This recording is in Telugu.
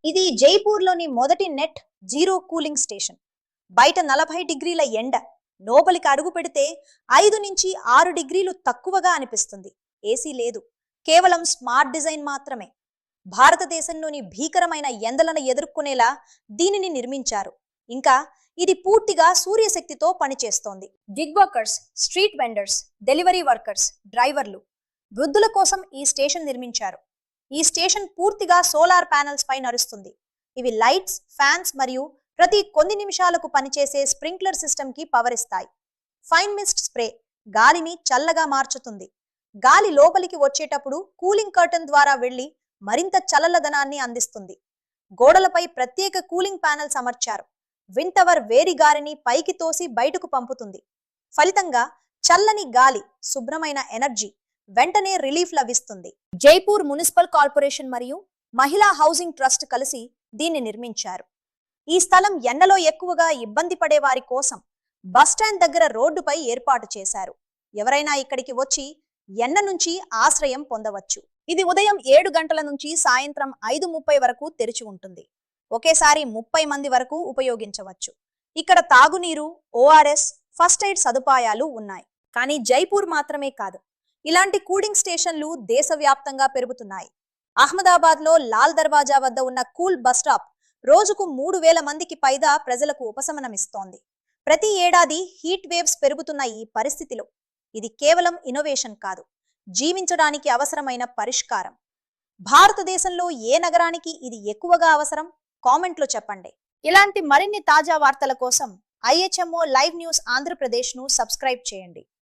ఇది జైపూర్లోని మొదటి నెట్ జీరో కూలింగ్ స్టేషన్. బయట 40 డిగ్రీల ఎండ, లోపలికి అడుగు పెడితే 5 నుంచి 6 డిగ్రీలు తక్కువగా అనిపిస్తుంది. ఏసీ లేదు, కేవలం స్మార్ట్ డిజైన్ మాత్రమే. భారతదేశంలోని భీకరమైన ఎండలను ఎదుర్కొనేలా దీనిని నిర్మించారు. ఇంకా ఇది పూర్తిగా సూర్యశక్తితో పనిచేస్తోంది. Gig workers, street vendors, delivery workers, డ్రైవర్లు, వృద్ధుల కోసం ఈ స్టేషన్ నిర్మించారు. ఈ స్టేషన్ పూర్తిగా సోలార్ ప్యానెల్స్ పై నడుస్తుంది. ఇవి లైట్స్, ఫ్యాన్స్ మరియు ప్రతి కొన్ని నిమిషాలకు పనిచేసే స్ప్రింక్లర్ సిస్టమ్ కి పవర్ ఇస్తాయి. ఫైన్ మిస్ట్ స్ప్రే గాలిని చల్లగా మార్చుతుంది. గాలి లోపలికి వచ్చేటప్పుడు కూలింగ్ కర్టన్ ద్వారా వెళ్లి మరింత చల్లదనాన్ని అందిస్తుంది. గోడలపై ప్రత్యేక కూలింగ్ ప్యానెల్స్ అమర్చారు. విండ్ టవర్ వేడి గాలిని పైకి తోసి బయటకు పంపుతుంది. ఫలితంగా చల్లని గాలి, శుభ్రమైన ఎనర్జీ, వెంటనే రిలీఫ్ లభిస్తుంది. జైపూర్ మున్సిపల్ కార్పొరేషన్ మరియు మహిళా హౌసింగ్ ట్రస్ట్ కలిసి దీన్ని నిర్మించారు. ఈ స్థలం ఎండలో ఎక్కువగా ఇబ్బంది పడే వారి కోసం బస్టాండ్ దగ్గర రోడ్డుపై ఏర్పాటు చేశారు. ఎవరైనా ఇక్కడికి వచ్చి ఎండ నుంచి ఆశ్రయం పొందవచ్చు. ఇది ఉదయం 7 గంటల నుంచి సాయంత్రం 5:30 వరకు తెరిచి ఉంటుంది. ఒకేసారి 30 మంది వరకు ఉపయోగించవచ్చు. ఇక్కడ తాగునీరు, ఓఆర్ఎస్, ఫస్ట్ ఎయిడ్ సదుపాయాలు ఉన్నాయి. కానీ జైపూర్ మాత్రమే కాదు, ఇలాంటి కూలింగ్ స్టేషన్లు దేశవ్యాప్తంగా పెరుగుతున్నాయి. అహ్మదాబాద్లో లాల్ దర్వాజా వద్ద ఉన్న కూల్ బస్ స్టాప్ రోజుకు 3000 మందికి పైగా ప్రజలకు ఉపశమనమిస్తోంది. ప్రతి ఏడాది హీట్ వేవ్స్ పెరుగుతున్న ఈ పరిస్థితిలో ఇది కేవలం ఇన్నోవేషన్ కాదు, జీవించడానికి అవసరమైన పరిష్కారం. భారతదేశంలో ఏ నగరానికి ఇది ఎక్కువగా అవసరం? కామెంట్లో చెప్పండి. ఇలాంటి మరిన్ని తాజా వార్తల కోసం IHMO లైవ్ న్యూస్ ఆంధ్రప్రదేశ్ను సబ్స్క్రైబ్ చేయండి.